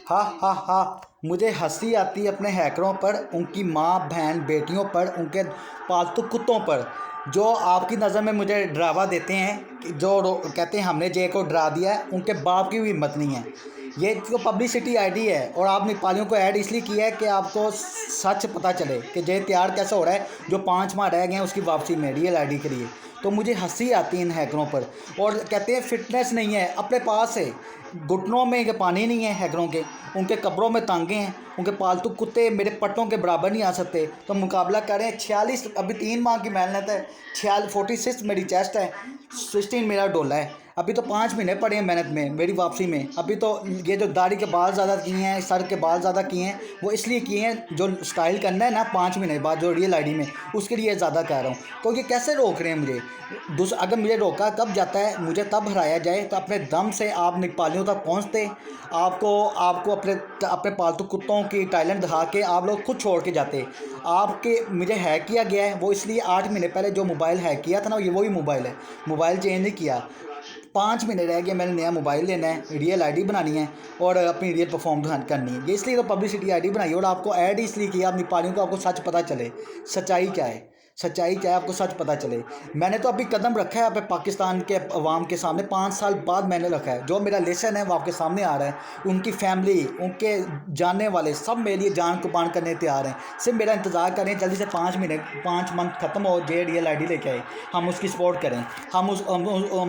हा हा हा। मुझे हंसी आती है अपने हैकरों पर, उनकी माँ बहन बेटियों पर, उनके पालतू कुत्तों पर, जो आपकी नज़र में मुझे डरावा देते हैं जो कहते हैं हमने जे को डरा दिया है। उनके बाप की भी हिम्मत नहीं है। ये तो पब्लिसिटी आईडी है और आप नेपालियों को ऐड इसलिए किया है कि आपको सच पता चले कि जे तैयार कैसा हो रहा है। जो 5 माह रह गए हैं उसकी वापसी में रियल आईडी के लिए। तो मुझे हंसी आती है इन हैकरों पर। और कहते हैं फिटनेस नहीं है अपने पास है, घुटनों में पानी नहीं है हैकरों के, उनके कपड़ों में तांगे हैं, उनके पालतू कुत्ते मेरे पट्टों के बराबर नहीं आ सकते। तो मुकाबला करें 46, अभी 3 माह की मेहनत है। 46 मेरी चेस्ट है, 16 मेरा डोला है। अभी तो 5 महीने पड़े हैं मेहनत में मेरी वापसी में। अभी तो ये जो दाढ़ी के बाल ज़्यादा किए हैं, सर के बाल ज़्यादा किए हैं, वो इसलिए किए हैं जो स्टाइल करना है ना 5 महीने बाद जो रियल आईडी में, उसके लिए ज़्यादा कह रहा हूँ। तो ये कैसे रोक रहे हैं मुझे? अगर मुझे रोका कब जाता है, मुझे तब हराया जाए तो अपने दम से आप नेपालियों तक पहुँचते। आपको अपने अपने पालतू कुत्तों की टैलेंट दिखा के आप लोग खुद छोड़ के जाते। आपके मुझे हैक किया गया है, वो इसलिए 8 महीने पहले जो मोबाइल हैक किया था ना, ये वही मोबाइल है। मोबाइल चेंज नहीं किया। 5 महीने रह गए, मैंने नया मोबाइल लेना है, रियल आईडी बनानी है और अपनी रियल परफॉर्म करनी है। ये इसलिए तो पब्लिसिटी आईडी बनाई और आपको ऐड इसलिए किया आप नेपालियों को, आपको सच पता चले। सच्चाई क्या है, सच्चाई क्या है, आपको सच पता चले। मैंने तो अभी कदम रखा है अपने पाकिस्तान के अवाम के सामने, 5 साल बाद मैंने रखा है। जो मेरा लेसन है वो आपके सामने आ रहा है। उनकी फैमिली, उनके जानने वाले सब मेरे लिए जान कुर्बान करने तैयार हैं। सिर्फ मेरा इंतज़ार करें जल्दी से 5 महीने 5 मंथ ख़त्म हो, जे रियल आईडी लेके आए, हम उसकी सपोर्ट करें, हम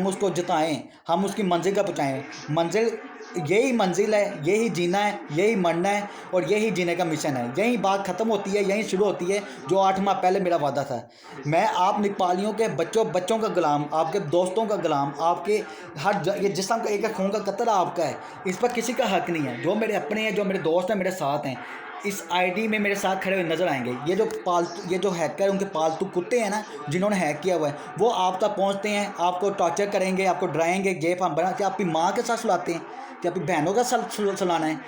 उसको जिताएँ, हम उसकी मंजिल का पहुँचाएँ। मंजिल यही मंजिल है, यही जीना है, यही मरना है और यही जीने का मिशन है। यही बात ख़त्म होती है, यहीं शुरू होती है जो 8 माह पहले मेरा वादा था। मैं आप नेपालियों के बच्चों का गुलाम, आपके दोस्तों का गुलाम, आपके ये जिस्म का एक खून का कतरा आपका है। इस पर किसी का हक नहीं है। जो मेरे अपने हैं, जो मेरे दोस्त हैं, मेरे साथ हैं, इस आईडी में मेरे साथ खड़े हुए नज़र आएंगे। ये जो हैकर, उनके पालतू कुत्ते हैं ना जिन्होंने हैक किया हुआ है, वो आप तक पहुंचते हैं, आपको टॉर्चर करेंगे, आपको डराएंगे, जेब हम बना। क्या आपकी माँ के साथ सुलाते हैं? क्या आपकी बहनों का साथ सुलाना है?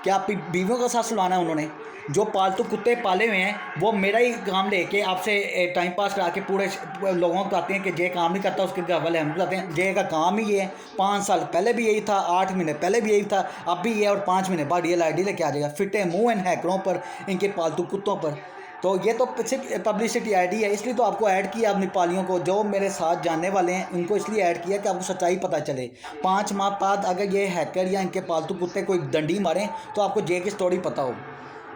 क्या आपकी बीवियों का साथ सुलाना है? उन्होंने जो पालतू कुत्ते पाले हुए हैं वो मेरा ही काम लेके आपसे टाइम पास करा के पूरे लोगों को कहते हैं कि जे काम नहीं करता उसके गवल है। हम कहते हैं जे का काम ही ये है। 5 साल पहले भी यही था, 8 महीने पहले भी यही था, अब भी ये, और 5 महीने बाद रियल आईडी लेके आ जाएगा। फिटे मुँह इन हैकरों पर, इनके पालतू कुत्तों पर। तो ये तो सिर्फ पब्लिसिटी आईडी है, इसलिए तो आपको ऐड किया। आप नेपालियों को जो मेरे साथ जानने वाले हैं उनको इसलिए ऐड किया कि आपको सच्चाई पता चले। 5 माह बाद अगर ये हैकर या इनके पालतू कुत्ते कोई डंडी मारें तो आपको जे की स्टोरी पता हो।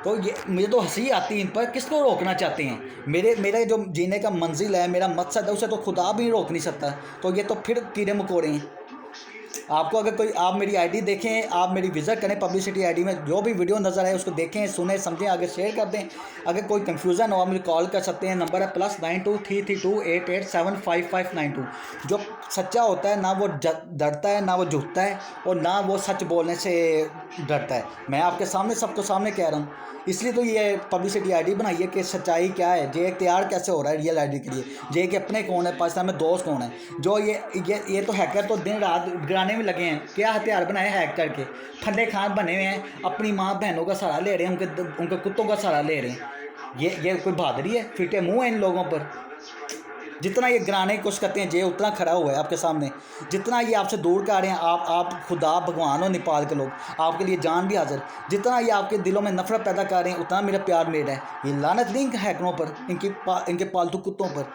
तो ये मुझे तो हंसी आती है इन पर। किसको रोकना चाहते हैं? मेरे जो जीने का मंजिल है, मेरा मकसद है, उसे तो खुदा भी रोक नहीं सकता। तो ये तो फिर कीड़े मकोड़े हैं। आपको अगर कोई, आप मेरी आईडी देखें, आप मेरी विज़िट करें पब्लिसिटी आईडी में, जो भी वीडियो नज़र आए उसको देखें, सुने, समझें, आगे शेयर कर दें। अगर कोई कंफ्यूजन हो आप मुझे कॉल कर सकते हैं। नंबर है +92 332 88755592। जो सच्चा होता है ना वो डरता है, ना वो झुकता है और ना वो सच बोलने से डरता है। मैं आपके सामने सबको सामने कह रहा हूँ, इसलिए तो ये पब्लिसिटी आईडी बनाई है कि सच्चाई क्या है, जे तैयार कैसे हो रहा है रियल आईडी के लिए, जे के अपने कौन है, पाकिस्तान में दोस्त कौन है। जो ये तो हैकर तो दिन रात गिराने में लगे हैं। क्या हथियार बनाए हैक करके? फंडे खान बने हुए हैं, अपनी माँ बहनों का सहारा ले रहे हैं, उनके कुत्तों का सहारा ले रहे हैं। ये कोई बहादुरी है? फिटे मुँह है इन लोगों पर। जितना ये गिराने की कोशिश करते हैं जे उतना खड़ा हुआ है आपके सामने। जितना ये आपसे दूर कर रहे हैं, आप खुदा भगवान हो नेपाल के लोग, आपके लिए जान भी हाजिर। जितना ये आपके दिलों में नफरत पैदा कर रहे हैं उतना मेरा प्यार मेरा है। ये लानत नहीं हैकरों पर, इनके पालतू कुत्तों पर।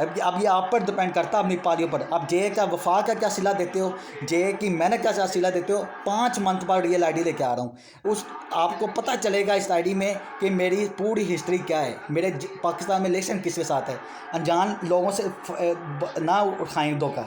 अब ये आप पर डिपेंड करता है, अपनी पालियों पर। आप जे का वफा का क्या सिला देते हो, जे की मेहनत का क्या सिला देते हो। 5 मंथ बाद रियल आईडी लेके आ रहा हूँ। आपको पता चलेगा इस आईडी में कि मेरी पूरी हिस्ट्री क्या है, मेरे पाकिस्तान में रिलेशन किसके साथ है। अनजान लोगों से ना उठाएं धोखा।